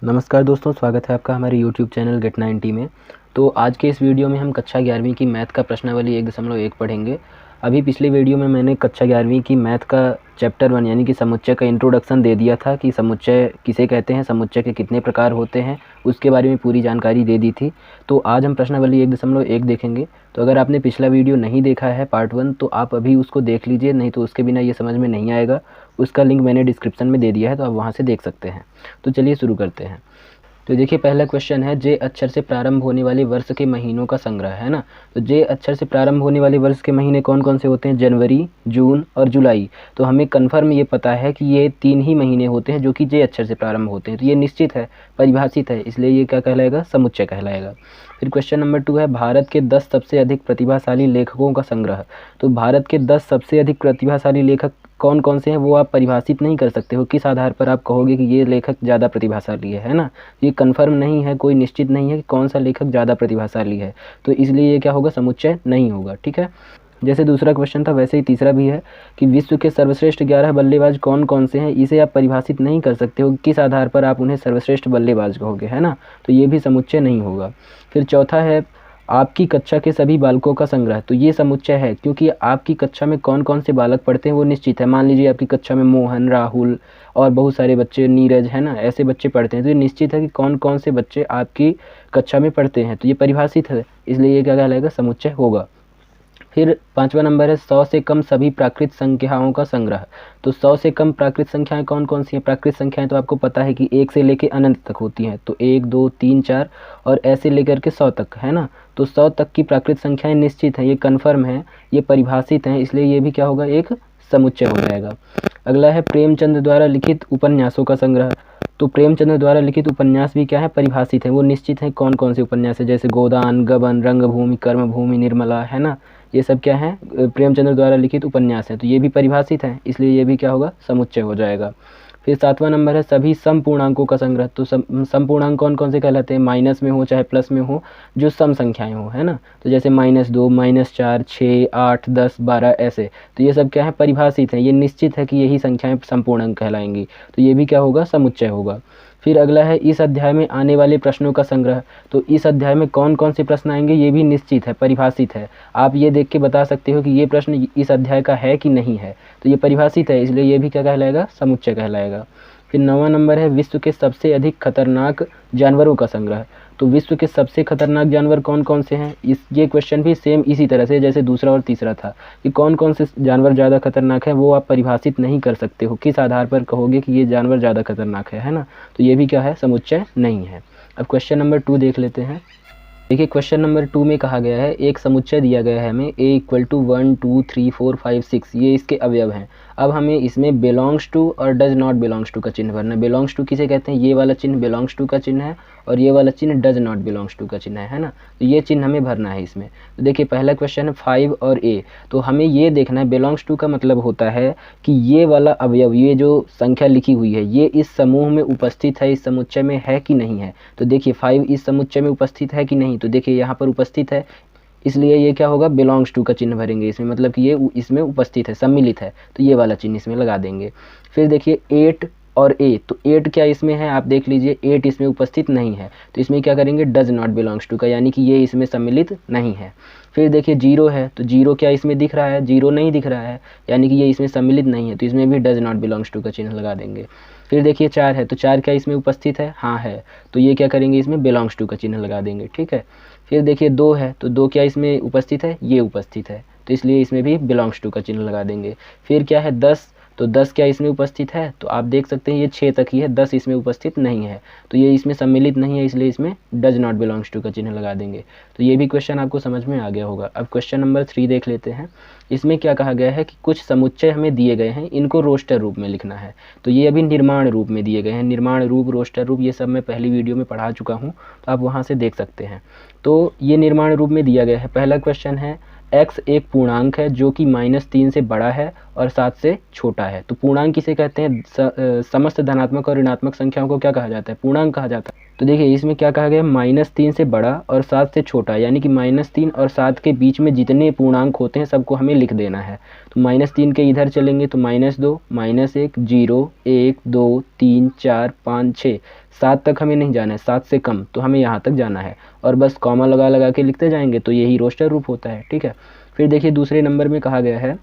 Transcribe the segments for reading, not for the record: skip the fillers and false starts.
नमस्कार दोस्तों, स्वागत है आपका हमारे YouTube चैनल गेट 90 में। तो आज के इस वीडियो में हम कक्षा 11वीं की मैथ का प्रश्नावली 1.1 पढ़ेंगे। अभी पिछले वीडियो में मैंने कक्षा 11वीं की मैथ का चैप्टर 1 यानी कि समुच्चय का इंट्रोडक्शन दे दिया था कि समुच्चय किसे कहते हैं, समुच्चय के कितने प्रकार होते हैं, उसके बारे में पूरी जानकारी दे दी थी। तो आज हम प्रश्नावली 1.1 देखेंगे। तो अगर आपने पिछला वीडियो नहीं देखा है पार्ट 1 तो आप अभी उसको देख लीजिए, नहीं तो उसके बिना ये समझ में नहीं आएगा। उसका लिंक मैंने डिस्क्रिप्शन में दे दिया है, तो आप वहाँ से देख सकते हैं। तो चलिए शुरू करते हैं। तो देखिए, पहला क्वेश्चन है जे अक्षर से प्रारंभ होने वाले वर्ष के महीनों का संग्रह, है ना। तो जे अक्षर से प्रारंभ होने वाले वर्ष के महीने कौन कौन से होते हैं? जनवरी, जून और जुलाई। तो हमें कन्फर्म ये पता है कि ये 3 ही महीने होते हैं जो कि जे अक्षर से प्रारंभ होते हैं। तो ये निश्चित है, परिभाषित है, इसलिए ये क्या कहलाएगा? समुच्चय कहलाएगा। फिर क्वेश्चन नंबर 2 है भारत के 10 सबसे अधिक प्रतिभाशाली लेखकों का संग्रह। तो भारत के 10 सबसे अधिक प्रतिभाशाली लेखक कौन कौन से हैं वो आप परिभाषित नहीं कर सकते हो। किस आधार पर आप कहोगे कि ये लेखक ज़्यादा प्रतिभाशाली है ना। ये कन्फर्म नहीं है, कोई निश्चित नहीं है कि कौन सा लेखक ज़्यादा प्रतिभाशाली है, तो इसलिए ये क्या होगा? समुच्चय नहीं होगा। ठीक है, जैसे दूसरा क्वेश्चन था वैसे ही तीसरा भी है कि विश्व के सर्वश्रेष्ठ 11 बल्लेबाज कौन कौन से हैं। इसे आप परिभाषित नहीं कर सकते हो, किस आधार पर आप उन्हें सर्वश्रेष्ठ बल्लेबाज कहोगे, है ना। तो ये भी समुच्चय नहीं होगा। फिर चौथा है आपकी कक्षा के सभी बालकों का संग्रह। तो ये समुच्चय है, क्योंकि आपकी कक्षा में कौन कौन से बालक पढ़ते हैं वो निश्चित है। मान लीजिए आपकी कक्षा में मोहन, राहुल और बहुत सारे बच्चे, नीरज, है ना, ऐसे बच्चे पढ़ते हैं। तो ये निश्चित है कि कौन कौन से बच्चे आपकी कक्षा में पढ़ते हैं। तो ये परिभाषित है, इसलिए ये क्या कहलाएगा? समुच्चय होगा। फिर 5वां नंबर है 100 से कम सभी प्राकृत संख्याओं का संग्रह। तो 100 से कम प्राकृत संख्याएं कौन कौन सी हैं? प्राकृत संख्याएं तो आपको पता है कि 1 से लेकर अनंत तक होती हैं। तो 1, 2, 3, 4 और ऐसे लेकर के 100 तक, है ना। तो 100 तक की प्राकृत संख्याएं निश्चित हैं, ये कन्फर्म है, ये परिभाषित हैं, इसलिए ये भी क्या होगा? एक समुच्चय हो जाएगा। अगला है प्रेमचंद द्वारा लिखित उपन्यासों का संग्रह। तो प्रेमचंद द्वारा लिखित उपन्यास भी क्या है? परिभाषित है, वो निश्चित है कौन कौन से उपन्यास है, जैसे गोदान, गबन, रंगभूमि, कर्मभूमि, निर्मला, है ना। ये सब क्या है? प्रेमचंद द्वारा लिखित उपन्यास है, तो ये भी परिभाषित है, इसलिए ये भी क्या होगा? समुच्चय हो जाएगा। फिर 7वां नंबर है सभी समपूर्णांकों का संग्रह। तो समपूर्णांक कौन कौन से कहलाते हैं? माइनस में हो चाहे प्लस में हो, जो सम संख्याएं हो, है ना। तो जैसे -2, -4, 6, 8, 10, 12 ऐसे। तो ये सब क्या है? परिभाषित है, ये निश्चित है कि यही संख्याएं संपूर्णांक कहलाएंगी, तो ये भी क्या होगा? समुच्चय होगा। फिर अगला है इस अध्याय में आने वाले प्रश्नों का संग्रह। तो इस अध्याय में कौन कौन से प्रश्न आएंगे ये भी निश्चित है, परिभाषित है। आप ये देख के बता सकते हो कि ये प्रश्न इस अध्याय का है कि नहीं है, तो ये परिभाषित है, इसलिए ये भी क्या कहलाएगा? समुच्चय कहलाएगा। फिर 9वां नंबर है विश्व के सबसे अधिक खतरनाक जानवरों का संग्रह। तो विश्व के सबसे खतरनाक जानवर कौन कौन से हैं? ये क्वेश्चन भी सेम इसी तरह से जैसे दूसरा और तीसरा था कि कौन कौन से जानवर ज़्यादा खतरनाक है, वो आप परिभाषित नहीं कर सकते हो। किस आधार पर कहोगे कि ये जानवर ज़्यादा खतरनाक है ना। तो ये भी क्या है? समुच्चय नहीं है। अब क्वेश्चन नंबर 2 देख लेते हैं। देखिए, क्वेश्चन नंबर 2 में कहा गया है एक समुच्चय दिया गया है हमें a = 1, 2, 3, 4, 5, 6, ये इसके अवयव हैं। अब हमें इसमें बिलोंग्स टू और डज नॉट बिलोंग्स टू का चिन्ह भरना है। बिलोंग्स टू किसे कहते हैं? ये वाला चिन्ह बिलोंग्स टू का चिन्ह है और ये वाला चिन्ह डज नॉट बिलोंग्स टू का चिन्ह है ना। तो ये चिन्ह हमें भरना है इसमें। तो देखिए, पहला क्वेश्चन है 5 और a। तो हमें ये देखना है बिलोंग्स टू का मतलब होता है कि ये वाला अवयव, ये जो संख्या लिखी हुई है, ये इस समूह में उपस्थित है, इस समुच्चय में है कि नहीं है। तो देखिए 5 इस समुच्चय में उपस्थित है कि नहीं, तो देखिए यहाँ पर उपस्थित है, इसलिए ये क्या होगा? बिलोंग्स टू का चिन्ह भरेंगे इसमें, मतलब कि ये इसमें उपस्थित है, सम्मिलित है, तो ये वाला चिन्ह इसमें लगा देंगे। फिर देखिए 8 और a। तो 8 क्या इसमें है? आप देख लीजिए 8 इसमें उपस्थित नहीं है, तो इसमें क्या करेंगे? डज नॉट बिलोंग्स टू का, यानी कि ये इसमें सम्मिलित नहीं है। फिर देखिए 0 है, तो 0 क्या इसमें दिख रहा है? 0 नहीं दिख रहा है, यानी कि ये इसमें सम्मिलित नहीं है, तो इसमें भी डज नॉट बिलोंग्स टू का चिन्ह लगा देंगे। फिर देखिए 4 है, तो 4 क्या इसमें उपस्थित है? हाँ है, तो ये क्या करेंगे? इसमें बिलोंग्स टू का चिन्ह लगा देंगे। ठीक है। फिर देखिए 2 है, तो 2 क्या इसमें उपस्थित है? ये उपस्थित है, तो इसलिए इसमें भी बिलोंग्स टू का चिन्ह लगा देंगे। फिर क्या है 10, तो 10 क्या इसमें उपस्थित है? तो आप देख सकते हैं ये 6 तक ही है, 10 इसमें उपस्थित नहीं है, तो ये इसमें सम्मिलित नहीं है, इसलिए इसमें डज नॉट बिलोंग्स टू का चिन्ह लगा देंगे। तो ये भी क्वेश्चन आपको समझ में आ गया होगा। अब क्वेश्चन नंबर 3 देख लेते हैं। इसमें क्या कहा गया है कि कुछ समुच्चय हमें दिए गए हैं, इनको रोस्टर रूप में लिखना है। तो ये अभी निर्माण रूप में दिए गए हैं, निर्माण रूप, रोस्टर रूप, ये सब मैं पहली वीडियो में पढ़ा चुका हूँ, तो आप वहाँ से देख सकते हैं। तो ये निर्माण रूप में दिया गया है। पहला क्वेश्चन है x एक पूर्णांक है जो कि -3 से बड़ा है और 7 से छोटा है। तो पूर्णांक किसे कहते हैं? समस्त धनात्मक और ऋणात्मक संख्याओं को क्या कहा जाता है? पूर्णांक कहा जाता है। तो देखिए इसमें क्या कहा गया, -3 से बड़ा और 7 से छोटा, यानी कि -3 और 7 के बीच में जितने पूर्णांक होते हैं सबको हमें लिख देना है। तो -3 के इधर चलेंगे तो -2, -1, 0, 1, 2, 3, 4, 5, 6, 7 तक हमें नहीं जाना है, 7 से कम, तो हमें यहाँ तक जाना है और बस कॉमा लगा लगा के लिखते जाएंगे, तो यही रोस्टर रूप होता है। ठीक है, फिर देखिए दूसरे नंबर में कहा गया है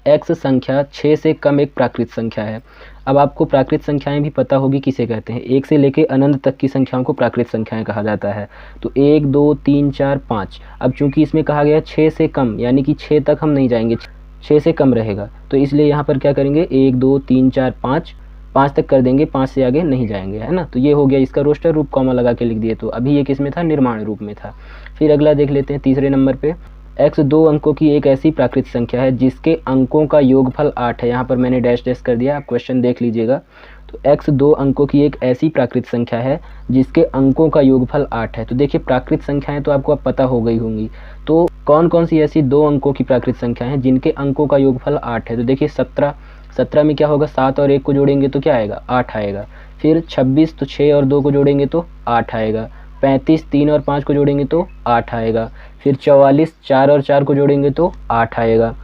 x संख्या 6 से कम एक प्राकृत संख्या है। अब आपको प्राकृत संख्याएं भी पता होगी किसे कहते हैं, 1 से लेकर अनंत तक की संख्याओं को प्राकृत संख्याएं कहा जाता है। तो 1, 2, 3, 4, 5। अब चूंकि इसमें कहा गया 6 से कम, यानी कि 6 तक हम नहीं जाएंगे, 6 से कम रहेगा, तो इसलिए यहाँ पर क्या करेंगे, 1, 2, 3, 4, 5, 5 तक कर देंगे, 5 से आगे नहीं जाएंगे, है ना। तो ये हो गया इसका रोस्टर रूप, कॉमा लगा के लिख दिए। तो अभी ये किस में था, निर्माण रूप में था। फिर अगला देख लेते हैं तीसरे नंबर पे, x 2 अंकों की एक ऐसी प्राकृत संख्या है जिसके अंकों का योगफल 8 है। यहाँ पर मैंने डैश डैश कर दिया, आप क्वेश्चन देख लीजिएगा। तो x 2 अंकों की एक ऐसी प्राकृत संख्या है जिसके अंकों का योगफल 8 है। तो देखिए प्राकृत संख्याएं तो आपको अब पता हो गई होंगी, तो कौन कौन सी ऐसी 2 अंकों की प्राकृत संख्या हैं जिनके अंकों का योगफल 8 है। तो देखिए 17 में क्या होगा, 7 और 1 को जोड़ेंगे तो क्या आएगा, 8 आएगा। फिर 26, तो 6 और 2 को जोड़ेंगे तो 8 आएगा। 35, 3 और 5 को जोड़ेंगे तो 8 आएगा। फिर 44, 4 और 4 को जोड़ेंगे तो 8 आएगा।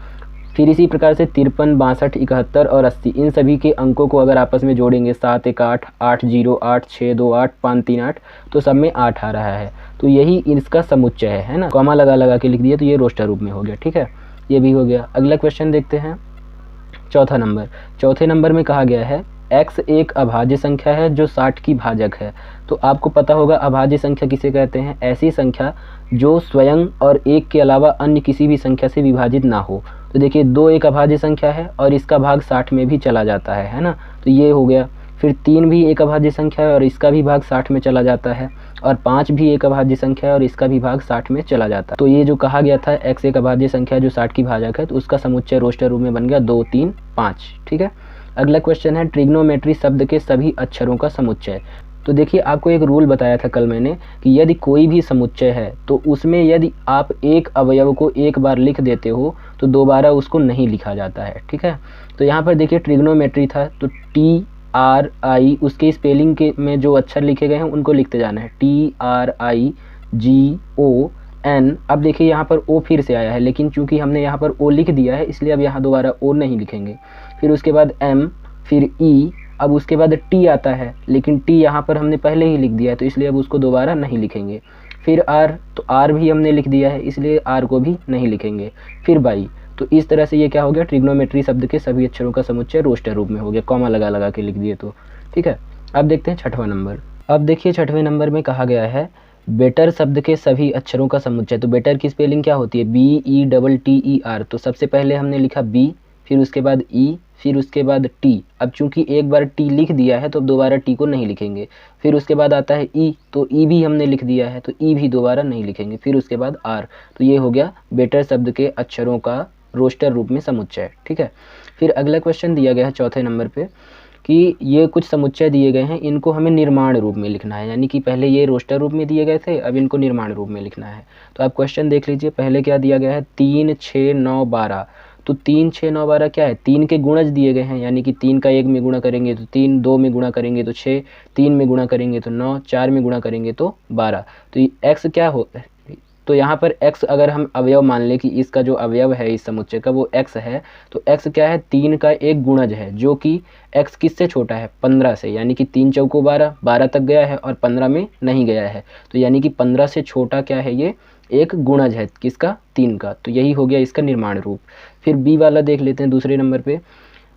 फिर इसी प्रकार से 53, 62, 71 और 80, इन सभी के अंकों को अगर आपस में जोड़ेंगे, 7, 1, 8, 8, 0, 8, 6, 2, 8, 5, 3, 8, तो सब में 8 आ रहा है। तो यही इसका समुच्चय है ना, कॉमा लगा लगा के लिख दिया, तो ये रोस्टर रूप में हो गया। ठीक है, ये भी हो गया। अगला क्वेश्चन देखते हैं, चौथा नंबर। चौथे नंबर में कहा गया है x एक अभाज्य संख्या है जो 60 की भाजक है। तो आपको पता होगा अभाज्य संख्या किसे कहते हैं, ऐसी संख्या जो स्वयं और 1 के अलावा अन्य किसी भी संख्या से विभाजित ना हो। तो देखिए 2 एक अभाज्य संख्या है और इसका भाग 60 में भी चला जाता है ना, तो ये हो गया। फिर 3 भी एक अभाज्य संख्या है और इसका भी भाग 60 में चला जाता है, और 5 भी एक अभाज्य संख्या है और इसका भी भाग 60 में चला जाता है। तो ये जो कहा गया था x एक अभाज्य संख्या जो 60 की भाजक है, तो उसका समुच्चय रोस्टर रूप में बन गया 2, 3, 5। ठीक है, अगला क्वेश्चन है ट्रिग्नोमेट्री शब्द के सभी अक्षरों का समुच्चय। तो देखिए आपको एक रूल बताया था कल मैंने कि यदि कोई भी समुच्चय है तो उसमें यदि आप एक अवयव को एक बार लिख देते हो तो दोबारा उसको नहीं लिखा जाता है। ठीक है, तो यहाँ पर देखिए ट्रिग्नोमेट्री था, तो TRI उसके स्पेलिंग के में जो अक्षर लिखे गए हैं उनको लिखते जाना है, TRIGON। अब देखिए यहाँ पर O फिर से आया है, लेकिन चूंकि हमने यहाँ पर O लिख दिया है इसलिए अब यहाँ दोबारा O नहीं लिखेंगे। फिर उसके बाद M, फिर E, अब उसके बाद T आता है, लेकिन T यहाँ पर हमने पहले ही लिख दिया है तो इसलिए अब उसको दोबारा नहीं लिखेंगे। फिर R, तो R भी हमने लिख दिया है इसलिए R को भी नहीं लिखेंगे। फिर बाई। तो इस तरह से ये क्या हो गया, ट्रिग्नोमेट्री शब्द के सभी अक्षरों का समुच्चय रोस्टर रूप में हो गया, कॉमा लगा लगा के लिख दिए तो। ठीक है, अब देखते हैं छठवां नंबर। अब देखिए छठवें नंबर में कहा गया है बेटर शब्द के सभी अक्षरों का समुच्चय। तो बेटर की स्पेलिंग क्या होती है, BETTER। तो सबसे पहले हमने लिखा B, फिर उसके बाद E, फिर उसके बाद T। अब चूंकि एक बार T लिख दिया है तो अब दोबारा T को नहीं लिखेंगे। फिर उसके बाद आता है E, तो E भी हमने लिख दिया है तो E भी दोबारा नहीं लिखेंगे। फिर उसके बाद R। तो ये हो गया बेटर शब्द के अक्षरों का रोस्टर रूप में समुच्चय। ठीक है, फिर अगला क्वेश्चन दिया गया है चौथे नंबर पे कि ये कुछ समुच्चय दिए गए हैं, इनको हमें निर्माण रूप में लिखना है, यानी कि पहले ये रोस्टर रूप में दिए गए थे, अब इनको निर्माण रूप में लिखना है। तो आप क्वेश्चन देख लीजिए, पहले क्या दिया गया है, 3, 6, 9, 12। तो 3, 6, 9, 12 क्या है, 3 के गुणज दिए गए हैं, यानी कि 3 का 1 में गुणा करेंगे तो 3, 2 में गुणा करेंगे तो 6, 3 में गुणा करेंगे तो 9, 4 में गुणा करेंगे तो 12। तो x क्या हो, तो यहाँ पर x अगर हम अवयव मान लें कि इसका जो अवयव है इस समुच्चय का वो x है, तो x क्या है, 3 का एक गुणज है, जो कि x किससे छोटा है, 15 से, यानी कि 3 चौको 12, 12 तक गया है और 15 में नहीं गया है, तो यानी कि 15 से छोटा क्या है, ये एक गुणज है किसका, 3 का। तो यही हो गया इसका निर्माण रूप। फिर b वाला देख लेते हैं दूसरे नंबर पे,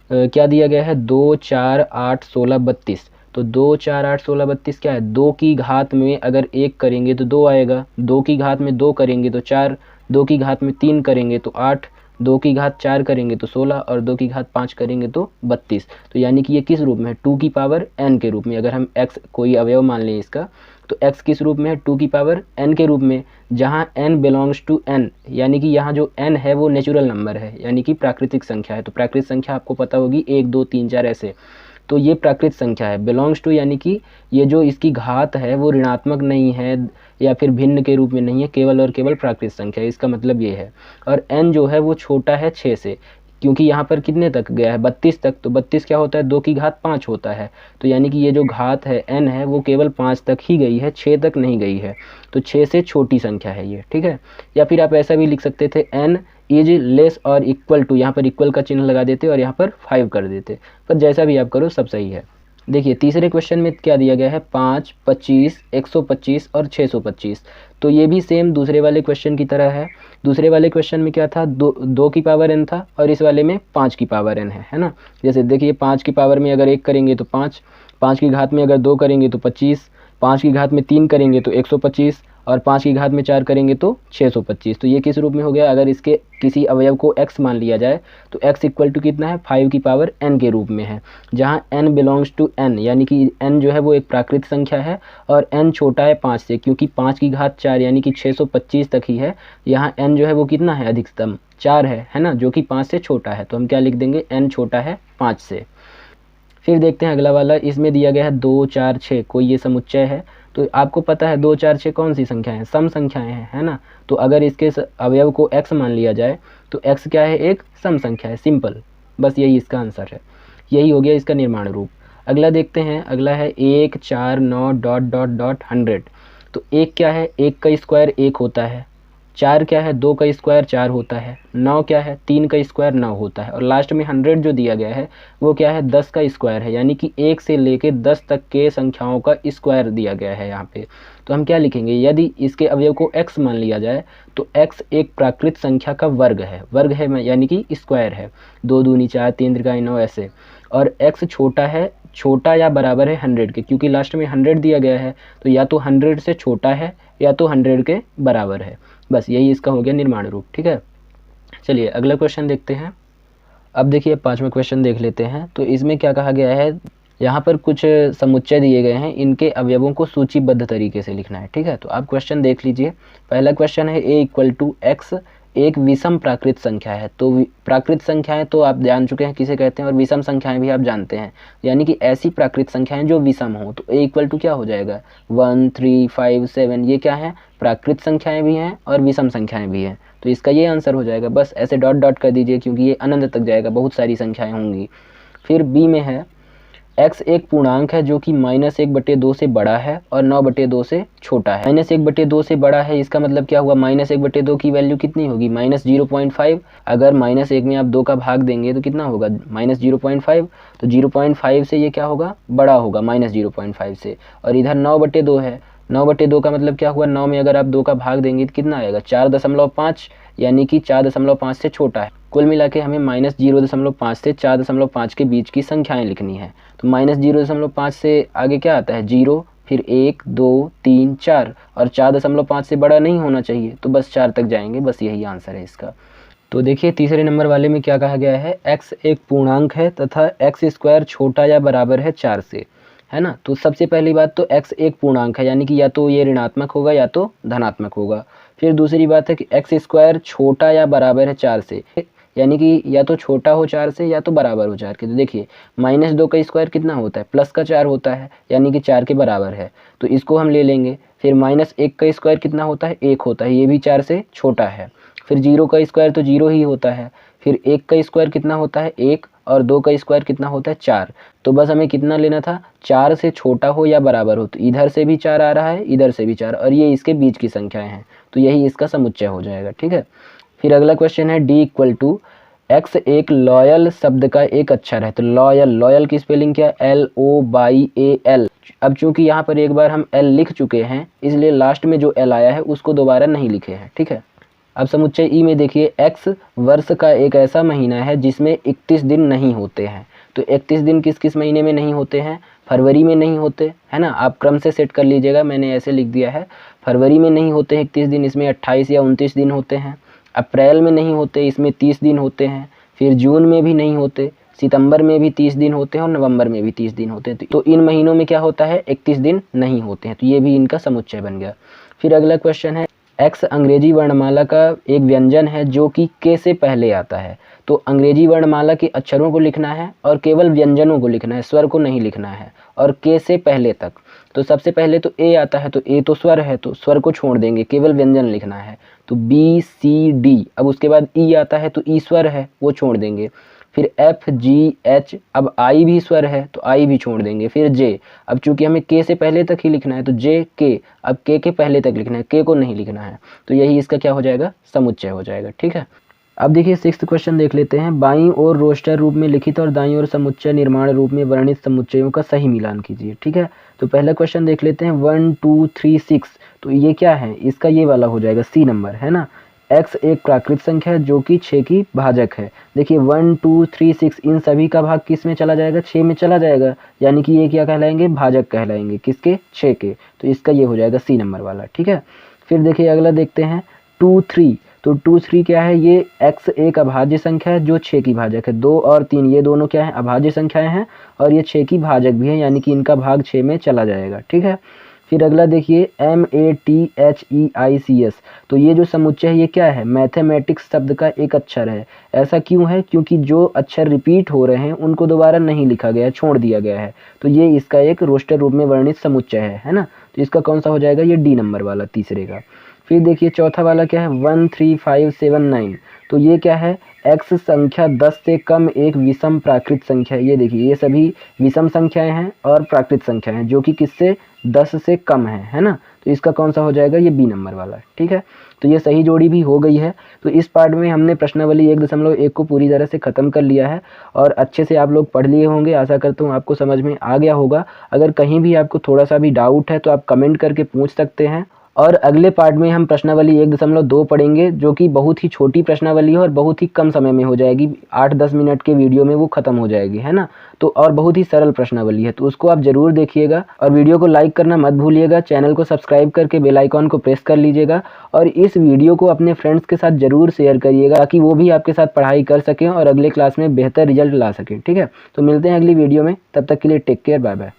क्या दिया गया है, 2, 4, 8, 16, 32। तो 2, 4, 8, 16, 32 क्या है, 2 की घात में अगर 1 करेंगे तो 2 आएगा, 2 की घात में 2 करेंगे तो 4, 2 की घात में 3 करेंगे तो 8, 2 की घात 4 करेंगे तो 16 और 2 की घात 5 करेंगे तो 32। तो यानी कि ये किस रूप में है, 2 की पावर n के रूप में। अगर हम x कोई अवयव मान लें इसका, तो x किस रूप में है, 2 की पावर n के रूप में, जहाँ n बिलोंग्स टू n, यानी कि यहाँ जो n है वो नेचुरल नंबर है, यानी कि प्राकृतिक संख्या है। तो प्राकृतिक संख्या आपको पता होगी 1, 2, 3, 4 ऐसे, तो ये प्राकृत संख्या है। बिलोंग्स टू यानी कि ये जो इसकी घात है वो ऋणात्मक नहीं है या फिर भिन्न के रूप में नहीं है, केवल और केवल प्राकृत संख्या है, इसका मतलब ये है। और n जो है वो छोटा है 6 से, क्योंकि यहाँ पर कितने तक गया है 32 तक, तो 32 क्या होता है 2 की घात 5 होता है। तो यानी कि ये जो घात है n है वो केवल 5 तक ही गई है, 6 तक नहीं गई है। तो 6 से छोटी संख्या है ये, ठीक है। या फिर आप ऐसा भी लिख सकते थे n इज लेस और इक्वल टू, यहाँ पर इक्वल का चिन्ह लगा देते और यहाँ पर 5 कर देते, पर जैसा भी आप करो सब सही है। देखिए तीसरे क्वेश्चन में क्या दिया गया है 5, 25, 125 और 625। तो ये भी सेम दूसरे वाले क्वेश्चन की तरह है। दूसरे वाले क्वेश्चन में क्या था, दो की पावर n था और इस वाले में 5 की पावर n है ना। जैसे देखिए 5 की पावर में अगर 1 करेंगे तो 5, 5 की घात में अगर 2 करेंगे तो 25, 5 की घात में 3 करेंगे तो 125 और 5 की घात में 4 करेंगे तो 625। तो ये किस रूप में हो गया, अगर इसके किसी अवयव को x मान लिया जाए तो x इक्वल टू कितना है 5 की पावर n के रूप में है, जहाँ n बिलोंग्स टू n, यानी कि n जो है वो एक प्राकृत संख्या है और n छोटा है 5 से, क्योंकि 5 की घात 4 यानी कि 625 तक ही है। यहाँ n जो है वो कितना है अधिकतम 4 है ना, जो कि 5 से छोटा है। तो हम क्या लिख देंगे n छोटा है 5 से। फिर देखते हैं अगला वाला, इसमें दिया गया है 2, 4, 6, कोई ये समुच्चय है। तो आपको पता है 2, 4, 6 कौन सी संख्याएं हैं, सम संख्याएं हैं, है ना। तो अगर इसके अवयव को x मान लिया जाए तो x क्या है, एक सम संख्या है, सिंपल। बस यही इसका आंसर है, यही हो गया इसका निर्माण रूप। अगला देखते हैं, अगला है 1, 4, 9 डॉट डॉट डॉट 100। तो 1 क्या है, 1 का स्क्वायर 1 होता है। 4 क्या है, 2 का स्क्वायर 4 होता है। 9 क्या है, 3 का स्क्वायर 9 होता है। और लास्ट में 100 जो दिया गया है वो क्या है, 10 का स्क्वायर है, यानी कि 1 से लेके 10 तक के संख्याओं का स्क्वायर दिया गया है यहाँ पे। तो हम क्या लिखेंगे, यदि इसके अवयव को x मान लिया जाए तो x एक प्राकृत संख्या का वर्ग है यानी कि स्क्वायर है। 2 दूनी 4, 3 त्रिकाई 9 ऐसे। और x छोटा या बराबर है 100 के, क्योंकि लास्ट में 100 दिया गया है, तो या तो 100 से छोटा है या तो 100 के बराबर है। बस यही इसका हो गया निर्माण रूप, ठीक है। चलिए अगला क्वेश्चन देखते हैं। अब देखिए 5वां क्वेश्चन देख लेते हैं। तो इसमें क्या कहा गया है, यहाँ पर कुछ समुच्चय दिए गए हैं, इनके अवयवों को सूचीबद्ध तरीके से लिखना है, ठीक है। तो आप क्वेश्चन देख लीजिए। पहला क्वेश्चन है a इक्वल टू x एक विषम प्राकृत संख्या है। तो प्राकृत संख्याएं तो आप जान चुके हैं किसे कहते हैं, और विषम संख्याएं भी आप जानते हैं, यानी कि ऐसी प्राकृत संख्याएं जो विषम हो। तो a इक्वल टू क्या हो जाएगा 1, 3, 5, 7, ये क्या है प्राकृत संख्याएं भी हैं और विषम संख्याएं भी हैं। तो इसका ये आंसर हो जाएगा। बस ऐसे डॉट डॉट कर दीजिए, क्योंकि ये अनंत तक जाएगा, बहुत सारी संख्याएं होंगी। फिर b में है x एक पूर्णांक है जो कि -1/2 से बड़ा है और 9/2 से छोटा है। -1/2 से बड़ा है, इसका मतलब क्या हुआ, -1/2 की वैल्यू कितनी होगी -0.5। अगर -1 में आप 2 का भाग देंगे तो कितना होगा -0.5। तो 0.5 से ये क्या होगा, बड़ा होगा -0.5 से। और इधर 9/2 है, 9/2 का मतलब क्या हुआ, 9 में अगर आप 2 का भाग देंगे तो कितना आएगा 4.5, यानी कि 4.5 से छोटा है। कुल मिला के हमें -0.5 से 4.5 के बीच की संख्याएं लिखनी है। तो -0.5 से आगे क्या आता है 0, फिर 1, 2, 3, 4, और 4.5 से बड़ा नहीं होना चाहिए, तो बस 4 तक जाएंगे। बस यही आंसर है इसका। तो देखिए तीसरे नंबर वाले में क्या कहा गया है, x एक पूर्णांक है तथा x स्क्वायर छोटा या बराबर है 4 से, है ना। तो सबसे पहली बात तो x एक पूर्णांक है, यानी कि या तो ये ऋणात्मक होगा या तो धनात्मक होगा। फिर दूसरी बात है कि x स्क्वायर छोटा या बराबर है 4 से, यानी कि या तो छोटा हो 4 से या तो बराबर हो 4 के। तो देखिए -2 का स्क्वायर कितना होता है, +4 होता है, यानी कि 4 के बराबर है, तो इसको हम ले लेंगे। फिर -1 का स्क्वायर कितना होता है, 1 होता है, ये भी 4 से छोटा है। फिर 0 का स्क्वायर तो 0 ही होता है। फिर 1 का स्क्वायर कितना होता है 1, और 2 का स्क्वायर कितना होता है 4। तो बस हमें कितना लेना था, 4 से छोटा हो या बराबर हो। तो इधर से भी 4 आ रहा है, इधर से भी 4, और ये इसके बीच की संख्याएं हैं, तो यही इसका समुच्चय हो जाएगा, ठीक है। फिर अगला क्वेश्चन है d इक्वल टू x एक लॉयल शब्द का एक अक्षर है। तो लॉयल की स्पेलिंग क्या है, LOYAL। अब चूंकि यहाँ पर एक बार हम L लिख चुके हैं, इसलिए लास्ट में जो L आया है उसको दोबारा नहीं लिखे हैं, ठीक है। अब समुच्चय ई में देखिए, x वर्ष का एक ऐसा महीना है जिसमें 31 दिन नहीं होते हैं। तो 31 दिन किस किस महीने में नहीं होते हैं, फरवरी में नहीं होते, है ना। आप क्रम से सेट कर लीजिएगा, मैंने ऐसे लिख दिया है। फरवरी में नहीं होते हैं 31 दिन, इसमें 28 या 29 दिन होते हैं। अप्रैल में नहीं होते, इसमें 30 दिन होते हैं। फिर जून में भी नहीं होते, सितंबर में भी 30 दिन होते हैं, और नवंबर में भी 30 दिन होते हैं। तो इन महीनों में क्या होता है 31 दिन नहीं होते हैं। तो ये भी इनका समुच्चय बन गया। फिर अगला क्वेश्चन है, x अंग्रेजी वर्णमाला का एक व्यंजन है जो कि k से पहले आता है। तो अंग्रेजी वर्णमाला के अक्षरों को लिखना है और केवल व्यंजनों को लिखना है, स्वर को नहीं लिखना है, और k से पहले तक। तो सबसे पहले तो ए आता है, तो ए तो स्वर है, तो स्वर को छोड़ देंगे, केवल व्यंजन लिखना है। तो बी सी डी, अब उसके बाद ई आता है, तो ई स्वर है, वो छोड़ देंगे। फिर एफ जी एच, अब आई भी स्वर है, तो आई भी छोड़ देंगे। फिर जे, अब चूंकि हमें के से पहले तक ही लिखना है, तो जे के, अब के पहले तक लिखना है, के को नहीं लिखना है। तो यही इसका क्या हो जाएगा, समुच्चय हो जाएगा। ठीक है, अब देखिए 6th क्वेश्चन देख लेते हैं। बाईं ओर रोस्टर रूप में लिखित और दाईं ओर समुच्चय निर्माण रूप में वर्णित समुच्चयों का सही मिलान कीजिए। ठीक है, तो पहला क्वेश्चन देख लेते हैं 1 2 3 6। तो ये क्या है, इसका ये वाला हो जाएगा सी नंबर, है ना। x एक प्राकृत संख्या है जो कि 6 की भाजक है। देखिए 1 2 3 6 इन सभी का भाग किस में चला जाएगा, 6 में चला जाएगा, यानी कि ये क्या कहलाएंगे, भाजक कहलाएंगे, किसके, 6 के। तो इसका ये हो जाएगा सी नंबर वाला। ठीक है, फिर देखिए अगला देखते हैं 2 3। तो 2 3 क्या है, ये x एक अभाज्य संख्या है जो 6 की भाजक है। 2 और 3 ये दोनों क्या है, अभाज्य संख्याएं हैं और ये 6 की भाजक भी है, यानी कि इनका भाग 6 में चला जाएगा। ठीक है, फिर अगला देखिए MATHEICS। तो ये जो समुच्चय है ये क्या है, मैथमेटिक्स शब्द का एक अक्षर है। ऐसा क्यों है, क्योंकि जो अक्षर रिपीट हो रहे हैं उनको दोबारा नहीं लिखा गया, छोड़ दिया गया है। तो ये इसका एक रोस्टर रूप में वर्णित समुच्चय है ना। तो इसका कौन सा हो जाएगा, ये डी नंबर वाला, तीसरे का। फिर देखिए चौथा वाला क्या है, 1 3 5 7 9। तो ये क्या है, x संख्या 10 से कम एक विषम प्राकृत संख्या है। ये देखिए ये सभी विषम संख्याएं हैं और प्राकृत संख्याएं हैं जो कि किससे, 10 से कम है ना। तो इसका कौन सा हो जाएगा, ये बी नंबर वाला। ठीक है, तो ये सही जोड़ी भी हो गई है। तो इस पार्ट में हमने प्रश्नावली 1.1 को पूरी तरह से ख़त्म कर लिया है और अच्छे से आप लोग पढ़ लिए होंगे। आशा करता हूँ आपको समझ में आ गया होगा। अगर कहीं भी आपको थोड़ा सा भी डाउट है तो आप कमेंट करके पूछ सकते हैं। और अगले पार्ट में हम प्रश्नावली 1.2 पढ़ेंगे जो कि बहुत ही छोटी प्रश्नावली है और बहुत ही कम समय में हो जाएगी, 8-10 मिनट के वीडियो में वो खत्म हो जाएगी, है ना। तो और बहुत ही सरल प्रश्नावली है, तो उसको आप जरूर देखिएगा और वीडियो को लाइक करना मत भूलिएगा। चैनल को सब्सक्राइब करके बेल आइकॉन को प्रेस कर लीजिएगा और इस वीडियो को अपने फ्रेंड्स के साथ जरूर शेयर करिएगा ताकि वो भी आपके साथ पढ़ाई कर सकें और अगले क्लास में बेहतर रिजल्ट ला सकें। ठीक है, तो मिलते हैं अगली वीडियो में, तब तक के लिए टेक केयर, बाय बाय।